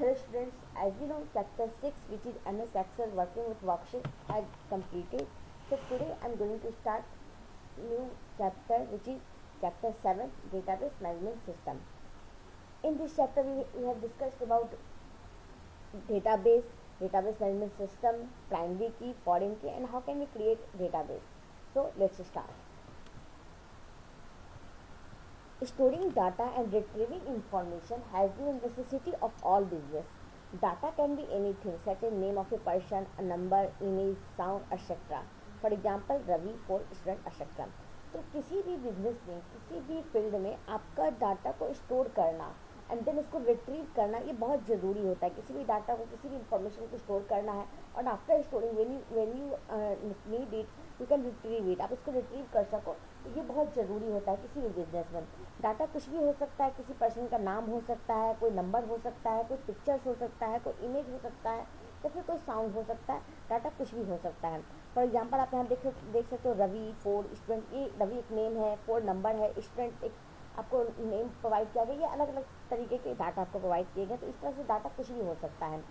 Hello students, as we know chapter 6 which is MS Excel working with worksheet had completed. So today I am going to start new chapter which is chapter 7 database management system. In this chapter we have discussed about database management system, primary key, foreign key and how can we create database. So let's start. Storing data and retrieving information has been a necessity of all business. Data can be anything such as name of a person, a number, image, sound, etc. For example, Ravi for student etc. तो किसी भी business में किसी भी field में आपका data को store करना एंड देन उसको रिट्रीव करना ये बहुत ज़रूरी होता है. किसी भी डाटा को किसी भी इंफॉर्मेशन को स्टोर करना है और after storing when you need it you can retrieve it, आप इसको रिट्रीव कर सको, तो ये बहुत ज़रूरी होता है किसी भी बिजनेस में. डाटा कुछ भी हो सकता है, किसी पर्सन का नाम हो सकता है, कोई नंबर हो सकता है, कोई पिक्चर्स हो सकता है, कोई इमेज हो सकता है या फिर कोई साउंड हो सकता है. डाटा कुछ भी हो सकता है. फॉर एग्जांपल आप यहाँ देख सकते हो रवि फोर स्टूडेंट, ये रवि एक नेम है, फोर नंबर है, स्टूडेंट एक आपको नेम प्रोवाइड किया गया. ये अलग अलग तरीके के डाटा आपको प्रोवाइड किए गए. तो इस तरह से डाटा कुछ भी हो सकता है.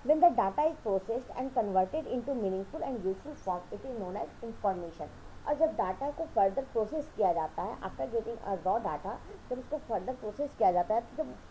When the data is processed and converted into meaningful and useful form, it is known as information. और जब डाटा को फर्दर प्रोसेस किया जाता है after getting a raw data, जब उसको फर्दर प्रोसेस किया जाता है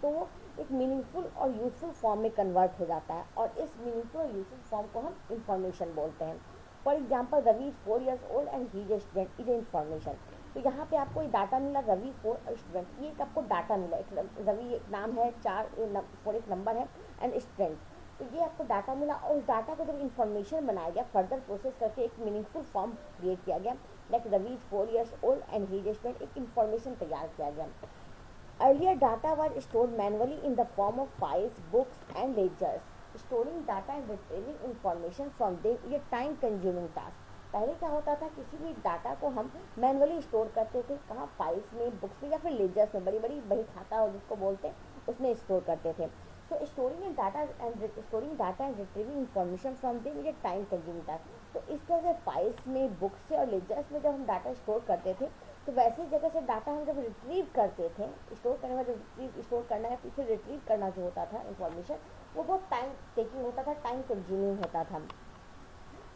तो वो एक मीनिंगफुल और यूजफुल फॉर्म में कन्वर्ट हो जाता है और इस मीनिंगफुल और यूजफुल फॉर्म को हम इंफॉर्मेशन बोलते हैं. For example Ravi is 4 years old and he is a student is a information. तो यहाँ पे आपको एक डाटा मिला रवि 4 स्टूडेंट, ये एक आपको डाटा मिला. एक रवि एक नाम है, 4 एक नंबर है एंड स्टूडेंट. तो ये आपको डाटा मिला और उस डाटा को जब इंफॉर्मेशन बनाया गया फर्दर प्रोसेस करके एक मीनिंगफुल फॉर्म क्रिएट किया गया. Like Ravi is 4 years old and he is a student, एक इंफॉर्मेशन तैयार किया गया. Earlier data was stored manually in the form of files, books and ledgers. Storing data and retrieving information from them is a time consuming task. पहले क्या होता था, किसी भी डाटा को हम मैनुअली स्टोर करते थे, कहाँ फाइल्स में, बुक्स में या फिर लेजर्स में, बड़ी बड़ी बही खाता जिसको बोलते हैं उसमें स्टोर करते थे. So storing data and retrieving information from them is a time consuming task. तो इस तरह से फाइल्स में, बुक्स से और लेजर्स में जब हम डाटा स्टोर करते थे तो वैसी जगह से डाटा हम जब रिट्रीव करते थे, स्टोर करने का जो स्टोर करना है फिर रिट्रीव करना जो होता था इंफॉर्मेशन, वो बहुत टाइम टेकिंग होता था, टाइम कंज्यूमिंग होता था.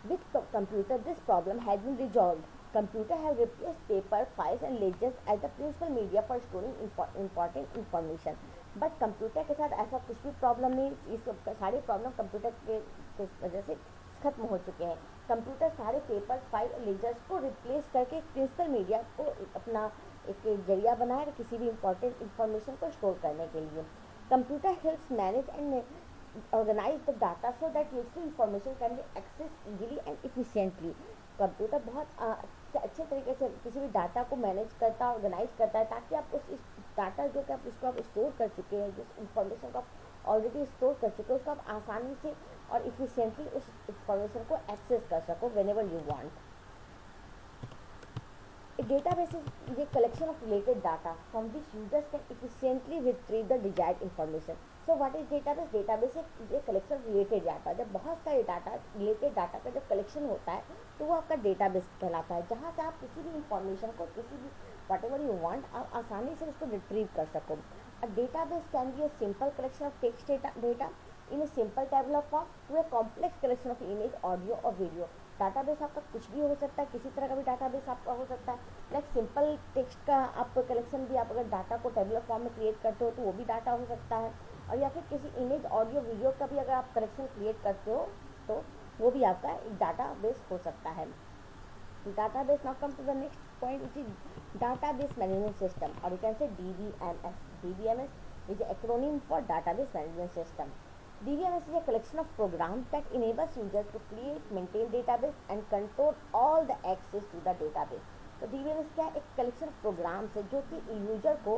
With computer, this problem has been resolved. Computer have replaced paper, files and ledgers as the principal media for storing important information. But computer के साथ ऐसा कुछ भी प्रॉब्लम नहीं. इस सारे प्रॉब्लम कंप्यूटर के वजह से खत्म हो चुके हैं. कंप्यूटर सारे पेपर, फाइल और लेजर्स को रिप्लेस करके प्रिंसिपल मीडिया को अपना एक जरिया बनाया किसी भी इंपॉर्टेंट इंफॉर्मेशन को स्टोर करने के लिए. Computer helps manage and organize the data so that useful information can be accessed easily and efficiently. Computer बहुत अच्छे तरीके से किसी भी डाटा को मैनेज करता है, ऑर्गेनाइज करता है, ताकि आप उस डाटा जो कि आप इसको आप स्टोर कर चुके हैं, जिस इंफॉर्मेशन को आप ऑलरेडी स्टोर कर चुके हैं, उसको आप आसानी से और इफिशिएंटली उस इंफॉर्मेशन को एक्सेस कर सको whenever you want. A database is a collection of related data from which users can efficiently retrieve the desired information. So what is database? Database is a collection of related data. जब बहुत सारे data related data का जब collection होता है तो वो आपका डेटाबेस कहलाता है, जहाँ से आप किसी भी इंफॉर्मेशन को, किसी भी whatever you want, आप आसानी से उसको रिट्रीव कर सको. A database can be a simple collection of text data in a simple tabular form to a complex collection of image, audio और video. डाटाबेस आपका कुछ भी हो सकता है, किसी तरह का भी डाटाबेस आपका हो सकता है. लाइक सिंपल टेक्स्ट का आप कलेक्शन भी, आप अगर डाटा को टेबुलर फॉर्म में क्रिएट करते हो तो वो भी डाटा हो सकता है. और या फिर किसी इमेज, ऑडियो, वीडियो का भी अगर आप कलेक्शन क्रिएट करते हो तो वो भी आपका एक डाटाबेस हो सकता है. Database. Now come to the next point, which is database management system, or you can say DBMS. DBMS is an acronym for database management system. DBMS is a collection of programs that enables users to create, maintain database and control all the access to the database. तो DBMS क्या है? एक collection of programs है जो कि user को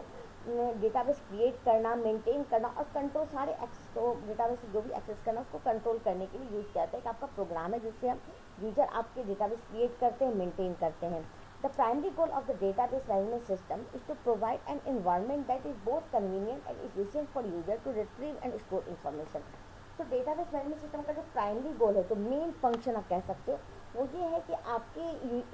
database create करना, maintain करना और कंट्रोल, सारे एक्सेस को, डेटाबेस जो भी एक्सेस करना उसको कंट्रोल करने के लिए यूज़ किया जाता है. कि आपका प्रोग्राम है जिससे हम यूजर आपके डेटाबेस क्रिएट करते हैं, मेंटेन करते हैं. The primary goal of the database management system is to provide an environment that is both convenient and efficient for user to retrieve and store information. तो database management system का जो primary goal है, तो main function आप कह सकते हो, वो ये है कि आपके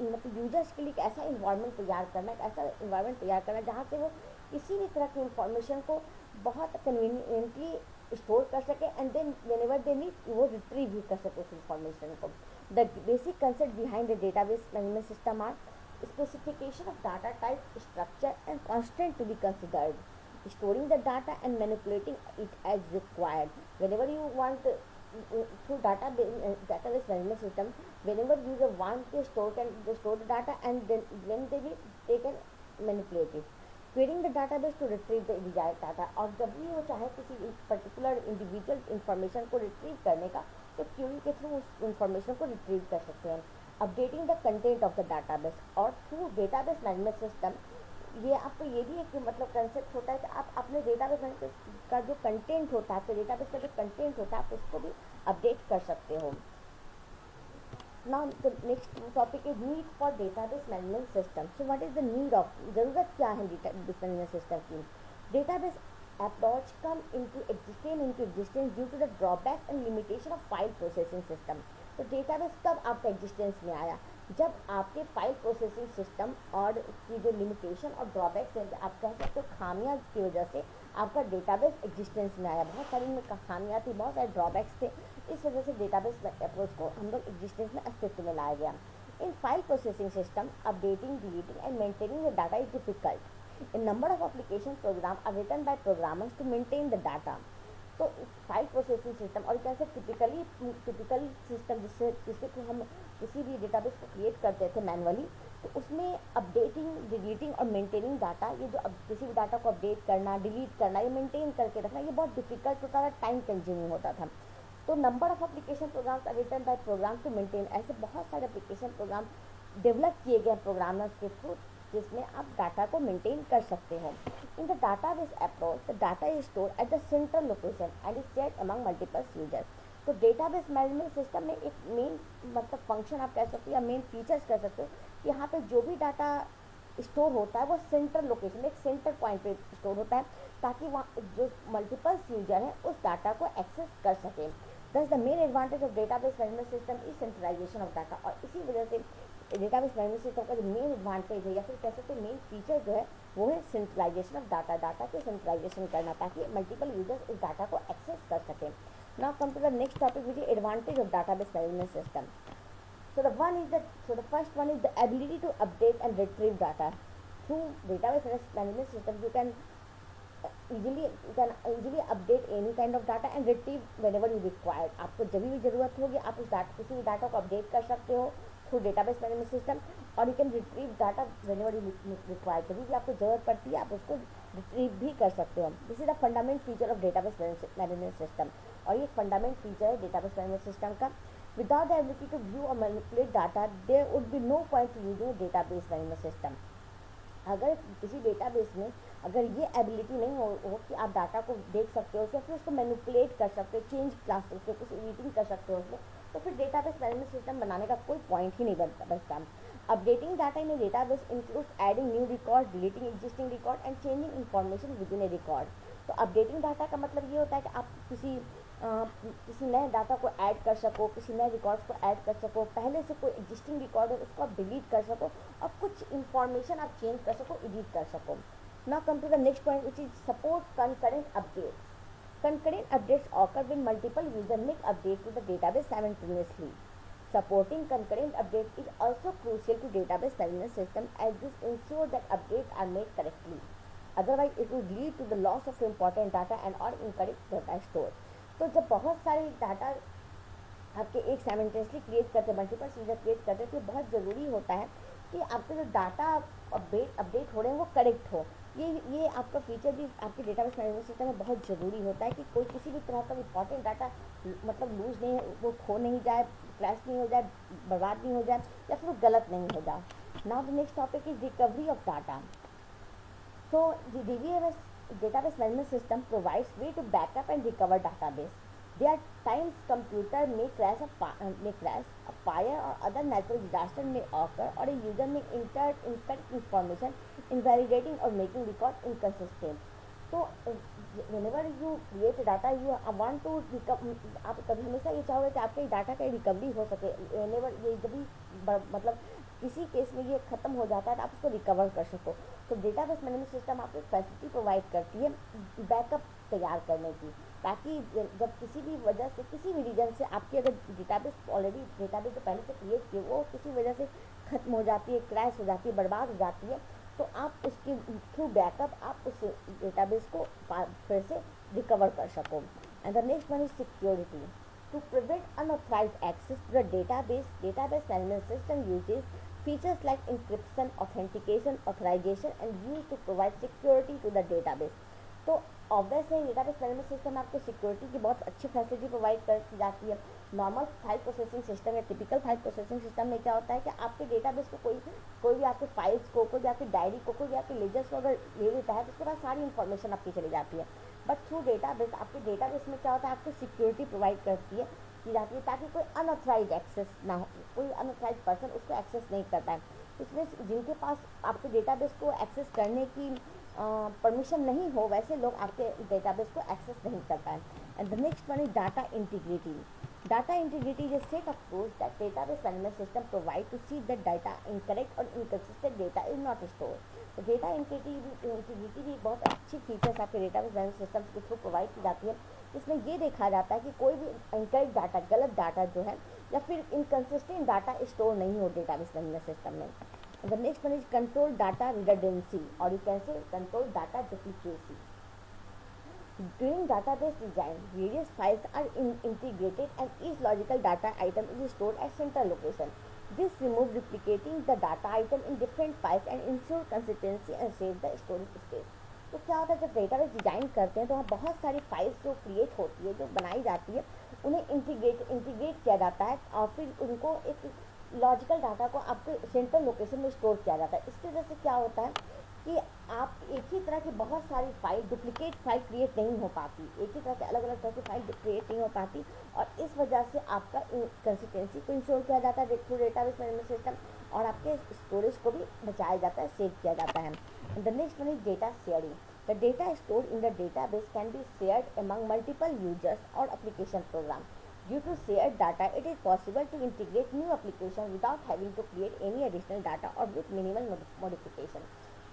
मतलब यूजर्स के लिए एक ऐसा इन्वायरमेंट तैयार करना, एक ऐसा इन्वायरमेंट तैयार करना जहाँ से वो किसी भी तरह की इंफॉर्मेशन को बहुत कन्वीनियंटली स्टोर कर सके and then whenever they need वो रिट्रीव भी कर सके उस इंफॉर्मेशन को. The basic concept behind the database management system are specification of data type, structure and constraint to be considered, storing the data and manipulating it as required. Whenever you want through database management system, whenever user want they store the data and then when they need they can manipulate it. Querying the database to retrieve the desired data. और जब भी वो चाहे किसी particular individual information को retrieve करने का तो क्यूरी के थ्रू उस इंफॉर्मेशन को रिट्रीव कर सकते हैं. Updating the content of the database और थ्रू डेटाबेस मैनेजमेंट सिस्टम. ये आपको ये भी एक मतलब कंसेप्ट होता है कि आप अपने डेटाबेस का जो कंटेंट होता है, आपके डेटाबेस का जो कंटेंट होता है आप उसको भी अपडेट कर सकते हो. Now the next topic is need for database management system. So what is the need of, जरूरत क्या है डेटाबेस मैनेजमेंट सिस्टम की. Database approach come into existence due to the drawback and limitation of file processing system. तो database कब आपका existence में आया, जब आपके फाइल प्रोसेसिंग सिस्टम और की जो लिमिटेशन और ड्रॉबैक्स हैं, आप कह सकते हो खामियां की वजह से आपका डेटाबेस एग्जिस्टेंस में आया. बहुत सारी इनमें खामियां थी, बहुत सारे ड्रॉबैक्स थे, इस वजह से डेटाबेस अप्रोच को हम लोग एग्जिस्टेंस में अस्तित्व में लाया गया. In file processing system updating, deleting and maintaining the data is difficult. A number of application programs are written by programmers to maintain the data. तो फाइल प्रोसेसिंग सिस्टम और कैसे टिपिकल सिस्टम जिससे को हम किसी भी डेटाबेस को create करते थे मैनुअली, तो उसमें अपडेटिंग, डिलीटिंग और मेंटेनिंग डाटा, ये जो किसी भी डाटा को अपडेट करना, डिलीट करना, ये मेंटेन करके रखना, ये बहुत डिफिकल्ट होता था, टाइम कंज्यूमिंग होता था. तो number of application programs are written by program to maintain. ऐसे बहुत सारे एप्लीकेशन प्रोग्राम डेवलप किए गए प्रोग्रामर्स के थ्रू जिसमें आप डाटा को मेंटेन कर सकते हो. In the database approach the data is stored at the central location and is shared among multiple users. तो डेटाबेस मैनेजमेंट सिस्टम में एक मेन मतलब फंक्शन आप कह सकते हो या मेन फीचर्स कह सकते हो कि यहाँ पे जो भी डाटा स्टोर होता है वो सेंट्रल लोकेशन, एक सेंटर पॉइंट पे स्टोर होता है ताकि वहाँ जो मल्टीपल यूजर हैं उस डाटा को एक्सेस कर सकें. Thus the main advantage of database management system is centralization of data. और इसी वजह से डेटाबेस मैनेजमेंट सिस्टम का जो मेन एडवांटेज है या फिर कह सकते हैं मेन फीचर जो है वो है सेंट्रलाइजेशन ऑफ डाटा. डाटा के सेंट्रलाइजेशन करना ताकि मल्टीपल यूजर्स इस डाटा को एक्सेस कर सकें. Now come to the next topic which is advantage of database management system. So the first one is the ability to update and retrieve data. Through database management system, you can easily update any kind of data and retrieve whenever you require. आपको जब भी ज़रूरत होगी आप उस data किसी भी data को अपडेट कर सकते हो थ्रू डेटाबेस मैनेजमेंट सिस्टम और you can retrieve data whenever you require. जब भी आपको ज़रूरत पड़ती है आप उसको रिट्रीव भी कर सकते हो. This is the fundament feature of database management system. और ये फंडामेंट फीचर है डेटाबेस मैनेजमेंट सिस्टम का. Without the ability to view or manipulate data, there would be no point to using a database management system. अगर किसी database में अगर ये ability नहीं हो कि आप डाटा को देख सकते हो या फिर उसको मैनिपुलेट कर सकते हो, चेंज कर सकते हो, कुछ एडिटिंग कर सकते हो उसमें, तो फिर डेटाबेस मैनेजमेंट सिस्टम बनाने का कोई पॉइंट ही नहीं बचता. Updating data in A database includes adding new record, deleting existing record and changing information with in A record. तो अपडेटिंग डाटा का मतलब ये होता है कि आप किसी नए डाटा को ऐड कर सको, किसी नए रिकॉर्ड्स को ऐड कर सको, पहले से कोई एग्जिस्टिंग रिकॉर्ड है उसको आप डिलीट कर सको और कुछ इन्फॉर्मेशन आप चेंज कर सको, एडिट कर सको. Now come to the next point which is support concurrent updates. Concurrent updates occur when multiple users make updates to the database simultaneously. Supporting concurrent updates is also crucial to database management system as this ensures that updates are made correctly. Otherwise, it would lead to the loss of important data and or incorrect data stored. तो जब बहुत सारे data आपके एक simultaneously create करते, multiple user create करते, तो बहुत ज़रूरी होता है कि आपके जो डाटा अपडेट हो रहे हैं वो करेक्ट हो. ये आपका फीचर भी आपके डेटाबेस मैनेजमेंट सिस्टम में बहुत ज़रूरी होता है कि कोई किसी भी तरह का इंपॉर्टेंट डाटा मतलब लूज नहीं, वो खो नहीं जाए, क्रैश नहीं हो जाए, बर्बाद नहीं हो जाए या फिर वो गलत नहीं हो जाए. Now the next topic is recovery of data. So the DBMS database management system provides way to backup and recover database. There are times computer may crash, a fire or other natural disaster may occur, or a user may incorrect information, invalidating or making record inconsistent. So whenever you create data, you want to आप कभी हमेशा ये चाहोगे कि आपके data का recovery हो सके. whenever ये जब भी मतलब किसी केस में ये ख़त्म हो जाता है तो आप उसको रिकवर कर सको। तो डेटाबेस मैनेजमेंट सिस्टम आपको एक फैसिलिटी प्रोवाइड करती है बैकअप तैयार करने की, ताकि जब किसी भी वजह से किसी भी रीज़न से आपकी अगर डेटाबेस जो पहले से क्रिएट किए वो किसी वजह से ख़त्म हो जाती है, क्रैश हो जाती है, बर्बाद हो जाती है, तो आप उसके थ्रू बैकअप आप उस डेटाबेस को फिर से रिकवर कर सको। And the next one is security. To prevent unauthorized access to the database management system uses features like encryption, authentication, authorization and used to provide security to the database. तो obvious है database management system आपको security की बहुत अच्छी facility provide करती जाती है। Normal file processing system या टिपिकल फाइल प्रोसेसिंग सिस्टम में क्या होता है कि आपके डेटाबेस को कोई भी आपके फाइल्स को, कोई भी आपकी डायरी को, कोई भी आपके लेजर्स को अगर ले लेता है तो उसके बाद सारी इन्फॉर्मेशन आपकी चली जाती है। बट थ्रू डेटाबेस आपके डेटाबेस में क्या होता है, आपको सिक्योरिटी प्रोवाइड की जाती है ताकि कोई अनऑथराइज एक्सेस ना हो, कोई अनऑथराइज पर्सन उसको एक्सेस नहीं करता है। इसमें जिनके पास आपके डेटाबेस को एक्सेस करने की परमिशन नहीं हो वैसे लोग आपके डेटाबेस को एक्सेस नहीं कर पाए। And the next one is data integrity. Data integrity is a set of rules that database management system provide to see that data incorrect or inconsistent data is not stored. तो data integrity भी बहुत अच्छी features आपके database management system के through provide की जाती है, जिसमें ये देखा जाता है कि कोई भी इनकरेक्ट डाटा, गलत डाटा जो है या फिर इनकन्सिस्टेंट डाटा स्टोर नहीं हो डेटाबेस मैनेजमेंट सिस्टम में। The next one is control data redundancy और you can say control data duplicacy. During database design, various files are integrated and each logical data item is stored at central location. This removes duplicating the data item in different files and ensures consistency and saves the storage space. तो क्या होता है जब database design करते हैं तो वहाँ बहुत सारी फाइल्स जो क्रिएट होती है, जो बनाई जाती है, उन्हें इंटीग्रेट किया जाता है और फिर उनको एक लॉजिकल डाटा को आपके सेंट्रल लोकेशन में स्टोर किया जाता है। इसकी वजह से क्या होता है कि आप एक ही तरह की बहुत सारी फाइल, डुप्लीकेट फाइल क्रिएट नहीं हो पाती, एक ही तरह के अलग अलग तरह की फाइल क्रिएट नहीं हो पाती और इस वजह से आपका कंसिस्टेंसी को इंश्योर किया जाता है थ्रू डेटाबेस मैनेजमेंट सिस्टम और आपके स्टोरेज को भी बचाया जाता है, सेव किया जाता है। The next one is data sharing. The data stored in the database can be shared among multiple users और application program. Due to shared data, it is possible to integrate new applications without having to create any additional data or with minimal modification.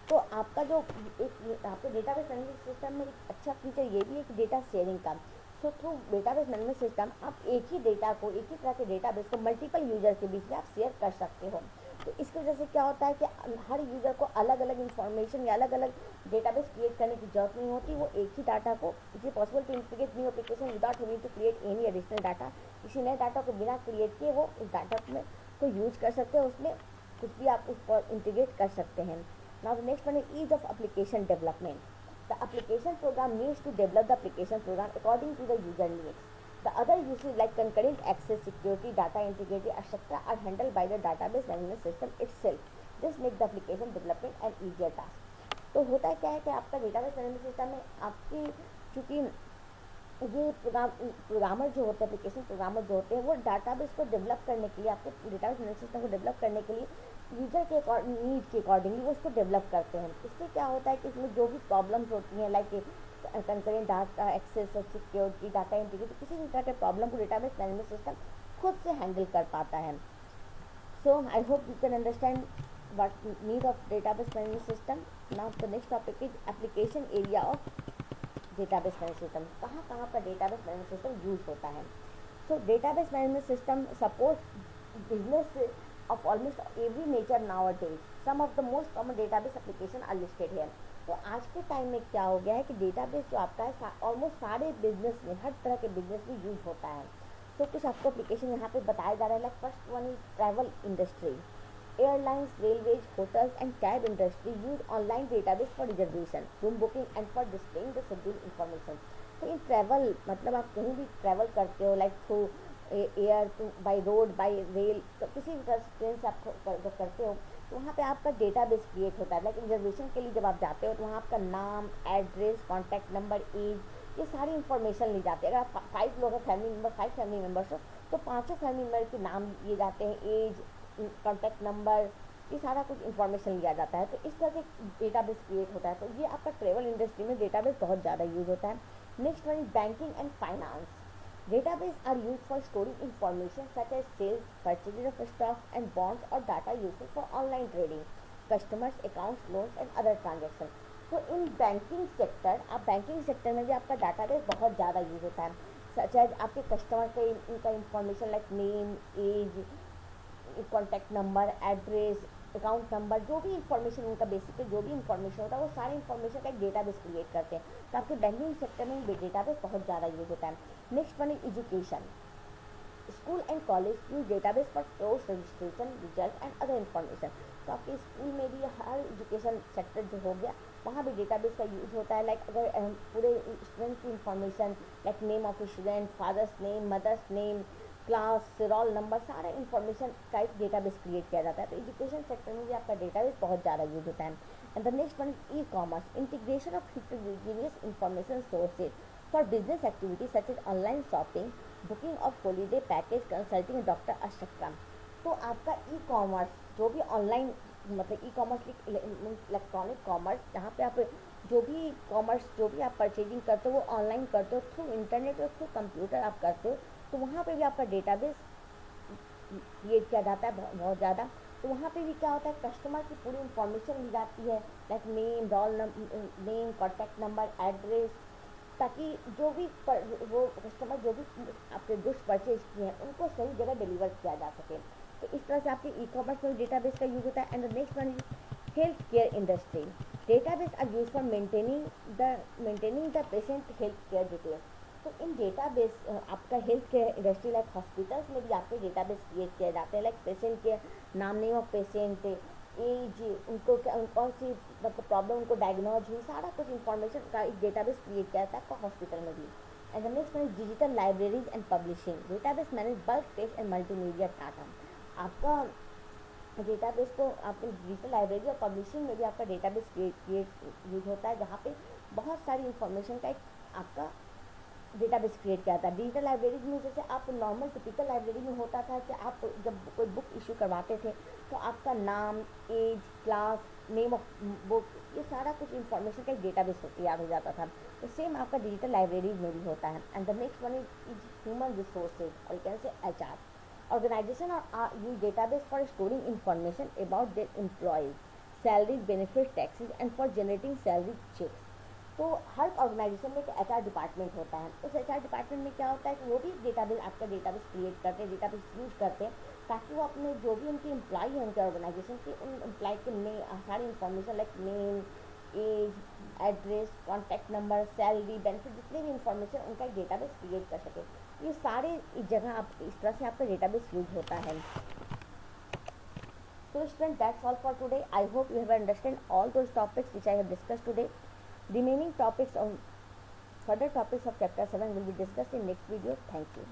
तो आपका जो एक आपके database management system में एक अच्छा feature ये भी है कि डेटा शेयरिंग का। So through database management system आप एक ही डेटा को, एक ही तरह के डेटाबेस को मल्टीपल यूजर के बीच में आप शेयर कर सकते हो। तो इसकी वजह से क्या होता है कि हर यूज़र को अलग अलग इन्फॉर्मेशन या अलग अलग डेटाबेस क्रिएट करने की जरूरत नहीं होती, वो एक ही डाटा को it is possible to integrate new application without having to create any additional data. किसी नए डाटा को बिना क्रिएट किए वो उस डाटा में को यूज कर सकते हैं, उसमें कुछ भी आप उस पर इंटीग्रेट कर सकते हैं। Now the next one is ease of application development. The application program needs to develop the application program according to the user needs. The other uses like concurrent access, security, data integrity, etc. are handled by the database management system itself. This makes the application development an easier task. तो होता क्या है कि आपका database management system में आपकी चूँकि ये प्रोग्रामर जो होते हैं, एप्लीकेशन प्रोग्रामर जो होते हैं, वो डाटाबेस को डेवलप करने के लिए, आपके डेटाबेस मैनेजमेंट सिस्टम को डेवलप करने के लिए यूजर के नीड के अकॉर्डिंगली वो उसको डेवलप करते हैं। इससे क्या होता है कि इसमें जो भी प्रॉब्लम्स होती हैं like concurrent data access, security, data integrity, किसी भी तरह के प्रॉब्लम को डेटाबेस मैनेजमेंट सिस्टम खुद से हैंडल कर पाता है। So I hope you can understand what need of database management system. Now the next topic is application area of database management system. कहाँ कहाँ पर database management system यूज होता है। So database management system supports business of almost every nature nowadays. Some of the most common database application are listed here. तो आज के time में क्या हो गया है कि डेटाबेस जो आपका है ऑलमोस्ट सारे बिजनेस में, हर तरह के बिजनेस में यूज होता है। तो कुछ आपको एप्लीकेशन यहाँ पे बताया जा रहा है। Like first one is travel industry. Airlines, railways, hotels and cab industry use online database for reservation, room booking and for displaying the schedule information. तो इन ट्रैवल मतलब आप कहीं भी ट्रैवल करते हो like through air, two by road, by rail, तो किसी भी ट्रेन से आप जब करते हो तो वहाँ पे आपका डेटाबेस क्रिएट होता है। लाइक रिजर्वेशन के लिए जब आप जाते हो तो वहाँ आपका नाम, एड्रेस, कॉन्टैक्ट नंबर, एज, ये सारी इन्फॉर्मेशन ली जाती है। अगर आप 5 लोग हैं, फाइव फैमिली मेम्बर्स हो तो 5 फैमिली मेम्बर के नाम लिए जाते हैं, एज, कॉन्टैक्ट नंबर, ये सारा कुछ इन्फॉर्मेशन लिया जाता है। तो इस तरह के डेटाबेस क्रिएट होता है। तो ये आपका ट्रेवल इंडस्ट्री में डेटाबेस बहुत ज़्यादा यूज होता है। Next one is banking and finance. Database are used for storing information such as sales, purchases of stocks and bonds or data useful for online trading, customers, accounts, loans and other transactions. तो in banking sector, आप banking sector में भी आपका database बहुत ज़्यादा use होता है, such as आपके कस्टमर का इनका information like name, age, contact number, address, account number, जो भी इंफॉर्मेशन उनका बेसिकली जो भी इंफॉर्मेशन होता है वो सारे इंफॉर्मेशन का एक डेटाबेस क्रिएट करते हैं। तो आपके बैंकिंग सेक्टर में भी डेटाबेस बहुत ज़्यादा यूज होता है। Next one is education. School and college use database for course registration, result and other information. तो आपके स्कूल में भी हर एजुकेशन सेक्टर जो हो गया वहाँ भी डेटाबेस का यूज होता है। लाइक अगर पूरे स्टूडेंट की information like name of student, father's name, mother's name, class, roll number, सारा इन्फॉर्मेशन का एक डेटाबेस क्रिएट किया जाता है। तो एजुकेशन सेक्टर में भी आपका डेटाबेस बहुत ज़्यादा यूज होता है। And the next one is e commerce, integration of heterogeneous information sources for business activities such as online shopping, booking of holiday package, consulting doctor etc. तो आपका ई कॉमर्स जो भी ऑनलाइन मतलब e commerce electronic commerce, जहाँ पे आप जो भी कॉमर्स जो भी आप परचेजिंग करते हो वो ऑनलाइन करते हो थ्रू इंटरनेट और थ्रू कंप्यूटर आप करते हो, तो वहाँ पे भी आपका डेटाबेस क्रिएट किया जाता है बहुत ज़्यादा। तो वहाँ पे भी क्या होता है, कस्टमर की पूरी इंफॉर्मेशन ली जाती है like name, name, contact number, address, ताकि जो भी वो कस्टमर जो भी आपके गुड्स परचेज किए हैं उनको सही जगह डिलीवर किया जा सके। तो इस तरह से आपके ई कॉमर्स में डेटाबेस का यूज होता है। And the next one is health care industry. Database are use for maintaining the patient health care details. तो इन डेटाबेस आपका health care industry like hospitals में भी आपके डेटाबेस क्रिएट किए जाते हैं। लाइक पेशेंट के नाम, नेम ऑफ पेशेंट, एज, उनको कौन सी मतलब प्रॉब्लम उनको डायग्नोज हुई, सारा कुछ इंफॉर्मेशन का एक डेटाबेस क्रिएट किया जाता है आपका हॉस्पिटल में भी। And the next one is digital libraries and publishing. Database manage bulk text and multimedia data. आपका डेटाबेस को आपके डिजिटल लाइब्रेरी और पब्लिशिंग में भी आपका डेटाबेस क्रिएट यूज होता है, जहाँ पे बहुत सारी इंफॉर्मेशन का एक आपका डेटाबेस क्रिएट किया था। डिजिटल लाइब्रेरीज में जैसे आप नॉर्मल टिपिकल लाइब्रेरी में होता था कि आप जब कोई बुक इशू करवाते थे तो आपका नाम, age, class, name of book, ये सारा कुछ इंफॉर्मेशन का एक डेटाबेस तैयार हो जाता था। तो सेम आपका डिजिटल लाइब्रेरीज में भी होता है। And the next one is human resources और you can say HR। Organization are use database for storing information about their employees, salaries, benefits, taxes and for generating salary checks। तो हर organisation में एक HR department होता है। उस HR department में क्या होता है कि वो भी डेटाबेस आपका डेटाबेस क्रिएट करते हैं, डेटाबेस यूज करते हैं, ताकि वो अपने जो भी उनके एम्प्लॉय हैं उनके ऑर्गेनाइजेशन के, उन एम्प्लॉय के सारी information like name, age, address, contact number, salary, benefit, जितने भी इंफॉर्मेशन उनका एक डेटाबेस क्रिएट कर सके। ये सारे इस जगह आप इस तरह से आपका डेटाबेस यूज होता है। So students, that's all for today. I hope you have understand all those topics which I have discussed today. Remaining topics on further topics of chapter 7 will be discussed in next video. Thank you.